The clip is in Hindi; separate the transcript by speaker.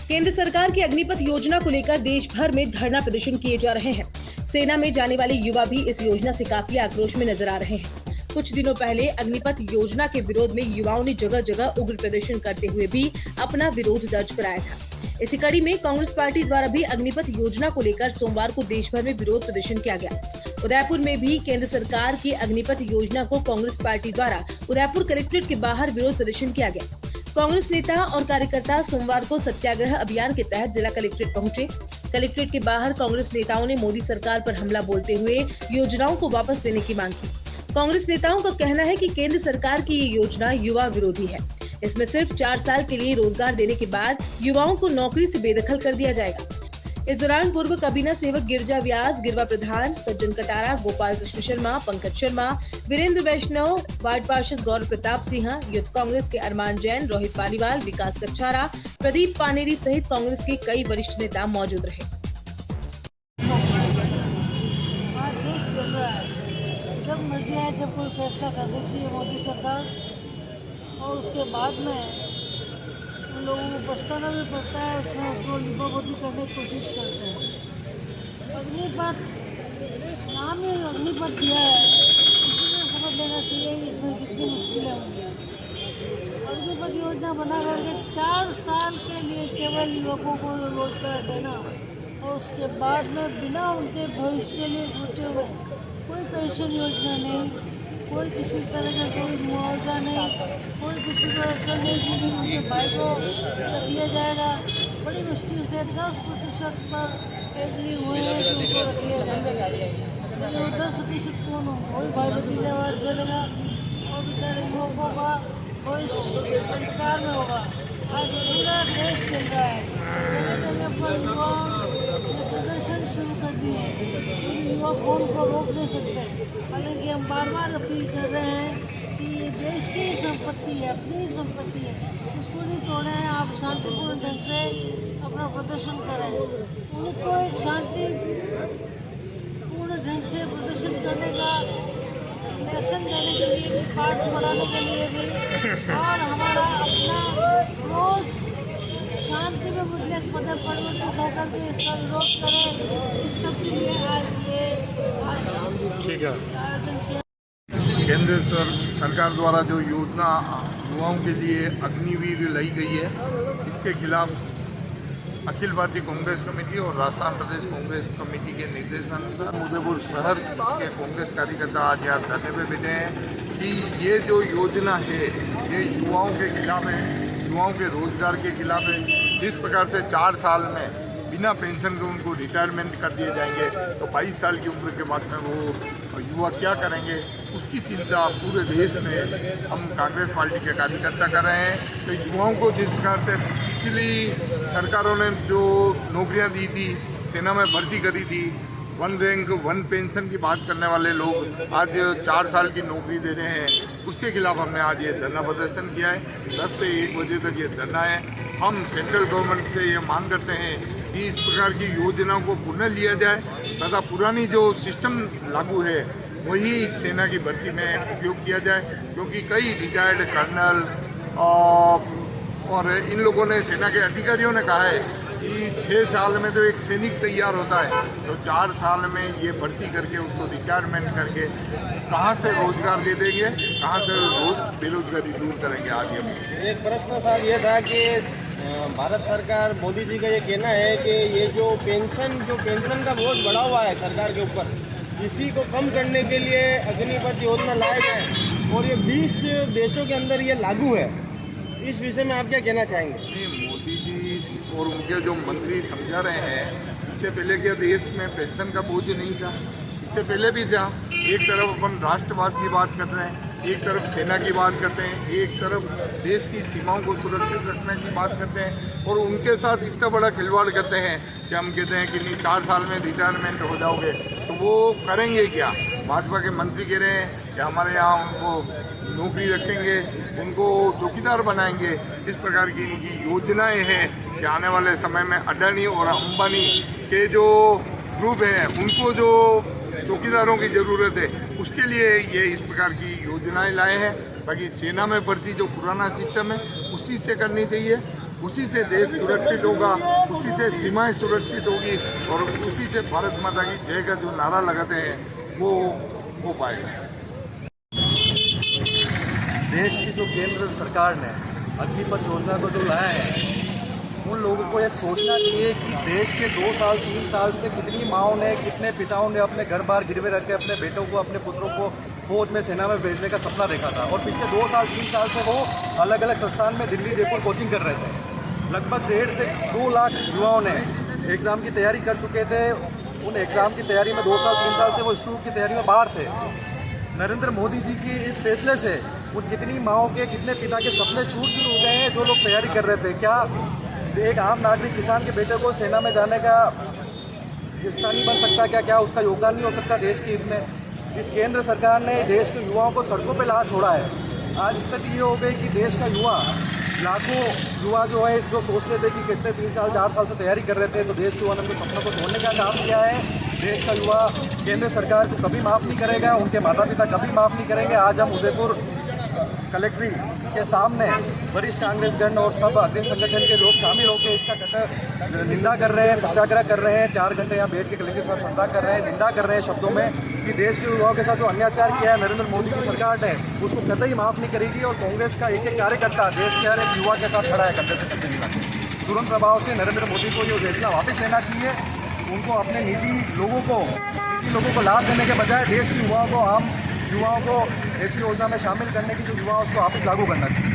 Speaker 1: केंद्र सरकार की अग्निपथ योजना को लेकर देश भर में धरना प्रदर्शन किए जा रहे हैं। सेना में जाने वाले युवा भी इस योजना से काफी आक्रोश में नजर आ रहे हैं। कुछ दिनों पहले अग्निपथ योजना के विरोध में युवाओं ने जगह जगह उग्र प्रदर्शन करते हुए भी अपना विरोध दर्ज कराया था। इसी कड़ी में कांग्रेस पार्टी द्वारा भी अग्निपथ योजना को लेकर सोमवार को देश भर में विरोध प्रदर्शन किया गया। उदयपुर में भी केंद्र सरकार की अग्निपथ योजना को कांग्रेस पार्टी द्वारा उदयपुर कलेक्ट्रेट के बाहर विरोध प्रदर्शन किया गया। कांग्रेस नेता और कार्यकर्ता सोमवार को सत्याग्रह अभियान के तहत जिला कलेक्ट्रेट पहुंचे। कलेक्ट्रेट के बाहर कांग्रेस नेताओं ने मोदी सरकार पर हमला बोलते हुए योजनाओं को वापस देने की मांग की। कांग्रेस नेताओं का कहना है कि केंद्र सरकार की ये योजना युवा विरोधी है। इसमें सिर्फ 4 साल के लिए रोजगार देने के बाद युवाओं को नौकरी से बेदखल कर दिया जाएगा। इस दौरान पूर्व काबीना सेवक गिरजा व्यास, गिरवा प्रधान, सज्जन कटारा, गोपाल कृष्ण शर्मा, पंकज शर्मा, वीरेंद्र वैष्णव, वार्ड पार्षद गौरव प्रताप सिंह, यूथ कांग्रेस के अरमान जैन, रोहित पालीवाल, विकास कच्छारा, प्रदीप पानेरी सहित कांग्रेस के कई वरिष्ठ नेता मौजूद रहे।
Speaker 2: जब मर्जी है जब कोई फैसला कर देती है मोदी सरकार, और उसके बाद में उन लोगों को पछताना भी पड़ता है। उसमें उसको लिपापोती करने की कोशिश करते हैं। अग्निपथ नाम ही अग्निपथ दिया है, इसी में समझ लेना चाहिए कि इसमें कितनी मुश्किलें होंगी। अग्निपथ योजना बना करके 4 साल के लिए केवल युवकों को रोजगार देना, और उसके बाद में बिना उनके भविष्य के लिए सोचे हुए कोई पेंशन योजना नहीं, कोई किसी तरह का कोई मुआवजा नहीं, कोई किसी को ऐसा नहीं कि उनके भाई को दिया जाएगा। बड़ी मुश्किल से 10% पर एग्री हुए हैं कि उनको रख लिया जाएगा। 10% कौन हो, कोई भाई भतीजा वार चलेगा और बेचारे युवकों का भविष्य सरकार में होगा। आज पूरा देश चल रहा है, जगह जगह पर युवाओं प्रदर्शन शुरू कर दिए। युवा कौन को रोक नहीं सकते। हालांकि हम बार बार अपील कर रहे हैं कि ये देश की संपत्ति है, अपनी संपत्ति है, उसको नहीं तोड़े हैं। आप शांतिपूर्ण ढंग से अपना प्रदर्शन करें। उनको एक शांतिपूर्ण ढंग से प्रदर्शन करने का लेसन देने के लिए भी, पाठ पढ़ाने के लिए भी, और हमारा अपना रोज शांति में मुद्दे परिवर्तित होकर के इसका विरोध करें। इस सब के लिए आज ये
Speaker 3: ठीक है।
Speaker 2: आयोजन किया।
Speaker 3: केंद्र सरकार द्वारा जो योजना युवाओं के लिए अग्निवीर लाई गई है, इसके खिलाफ अखिल भारतीय कांग्रेस कमेटी और राजस्थान प्रदेश कांग्रेस कमेटी के निर्देशानुसार उदयपुर शहर के कांग्रेस कार्यकर्ता आज यहाँ धरने पे बैठे हैं कि ये जो योजना है ये युवाओं के खिलाफ है, युवाओं के रोजगार के खिलाफ है। जिस प्रकार से 4 साल में बिना पेंशन के उनको रिटायरमेंट कर दिए जाएंगे, तो 22 साल की उम्र के बाद में वो युवा क्या करेंगे, उसकी चिंता पूरे देश में हम कांग्रेस पार्टी के कार्यकर्ता कर रहे हैं। तो युवाओं को जिस प्रकार से पिछली सरकारों ने जो नौकरियां दी थी, सेना में भर्ती करी थी, 1 रैंक 1 पेंशन की बात करने वाले लोग आज 4 साल की नौकरी दे रहे हैं, उसके खिलाफ हमने आज ये धरना प्रदर्शन किया है। 10 से 1 बजे तक ये धरना है। हम सेंट्रल गवर्नमेंट से ये मांग करते हैं कि इस प्रकार की योजनाओं को पुनः लिया जाए तथा पुरानी जो सिस्टम लागू है वही सेना की भर्ती में उपयोग किया जाए, क्योंकि कई रिटायर्ड कर्नल और इन लोगों ने, सेना के अधिकारियों ने कहा है कि 6 साल में तो एक सैनिक तैयार होता है, तो 4 साल में ये भर्ती करके उसको रिटायरमेंट करके कहाँ से रोजगार दे देंगे, कहाँ से बेरोजगारी दूर करेंगे। आज हम
Speaker 4: एक प्रश्न साहब ये था कि भारत सरकार, मोदी जी का ये कहना है कि ये जो पेंशन का बोझ बढ़ा हुआ है सरकार के ऊपर, इसी को कम करने के लिए अग्निपथ योजना लाए गए और ये 20 देशों के अंदर ये लागू है। इस विषय में आप क्या कहना चाहेंगे?
Speaker 3: मोदी जी और उनके जो मंत्री समझा रहे हैं, इससे पहले क्या देश में पेंशन का बोझ नहीं था? इससे पहले भी था। एक तरफ अपन राष्ट्रवाद की बात कर रहे हैं, एक तरफ सेना की बात करते हैं, एक तरफ देश की सीमाओं को सुरक्षित रखने की बात करते हैं, और उनके साथ इतना बड़ा खिलवाड़ करते हैं कि हम कहते हैं कि नहीं 4 साल में रिटायरमेंट हो जाओगे, तो वो करेंगे क्या? भाजपा के मंत्री कह रहे हैं कि हमारे यहाँ उनको नौकरी रखेंगे, उनको चौकीदार बनाएंगे। इस प्रकार की इनकी योजनाएं हैं कि आने वाले समय में अडानी और अंबानी के जो ग्रुप है उनको जो चौकीदारों की ज़रूरत है, उसके लिए ये इस प्रकार की योजनाएं लाए हैं। बाकी सेना में भर्ती जो पुराना सिस्टम है उसी से करनी चाहिए। उसी से देश सुरक्षित होगा, उसी से सीमाएं सुरक्षित होगी और उसी से भारत माता की जय का जो नारा लगाते हैं वो हो पाएगा।
Speaker 5: देश की जो केंद्र सरकार ने अग्निपथ योजना को जो लाया है, उन लोगों को ये सोचना चाहिए कि देश के 2 साल 3 साल से कितनी माँओं ने, कितने पिताओं ने अपने घर बार गिरवे रख के अपने बेटों को, अपने पुत्रों को फौज में, सेना में भेजने का सपना देखा था। और पिछले 2 साल 3 साल से वो अलग अलग संस्थान में दिल्ली, जयपुर कोचिंग कर रहे थे। लगभग 1.5 से 2 लाख युवाओं ने एग्ज़ाम की तैयारी कर चुके थे। उन एग्ज़ाम की तैयारी में 2 साल 3 साल से वो इंस्टीट्यूट की तैयारी में बाहर थे। नरेंद्र मोदी जी की इस फैसले से उन कितनी माँओं के, कितने पिता के सपने छूट हो गए हैं जो लोग तैयारी कर रहे थे। क्या एक आम नागरिक किसान के बेटे को सेना में जाने का हिस्सा नहीं बन सकता? क्या उसका योगदान नहीं हो सकता देश के हित में? इस केंद्र सरकार ने देश के युवाओं को सड़कों पर ला छोड़ा है। आज स्थिति ये हो गई कि देश का युवा, लाखों युवा जो है, जो सोचते थे कि कितने 3 साल 4 साल से तैयारी कर रहे थे, तो देश के युवा ने अपने सपनों को तोड़ने का काम किया है। देश का युवा केंद्र सरकार को कभी माफ़ नहीं करेगा, उनके माता पिता कभी माफ़ नहीं करेंगे। आज हम उदयपुर कलेक्ट्रेट के सामने वरिष्ठ कांग्रेसगण और सब अग्रणी संगठन के लोग शामिल होकर इसका कठोर निंदा कर रहे हैं, सत्याग्रह कर रहे हैं। 4 घंटे यहाँ बैठ के कलेक्टर साहब निंदा कर रहे हैं, निंदा कर रहे हैं शब्दों में कि देश के युवाओं के साथ जो अत्याचार किया है नरेंद्र मोदी की सरकार ने, उसको कतई माफ़ नहीं करेगी। और कांग्रेस का एक कार्यकर्ता देश के हर एक युवा के साथ खड़ा है कंधे से कंधे मिला के। तुरंत प्रभाव से नरेंद्र मोदी को ये फैसला वापस लेना चाहिए। उनको अपने निजी लोगों को लाभ देने के बजाय देश के युवाओं को, आम युवाओं को ऐसी योजना में शामिल करने की जो युवा उसको वापस लागू करना चाहिए।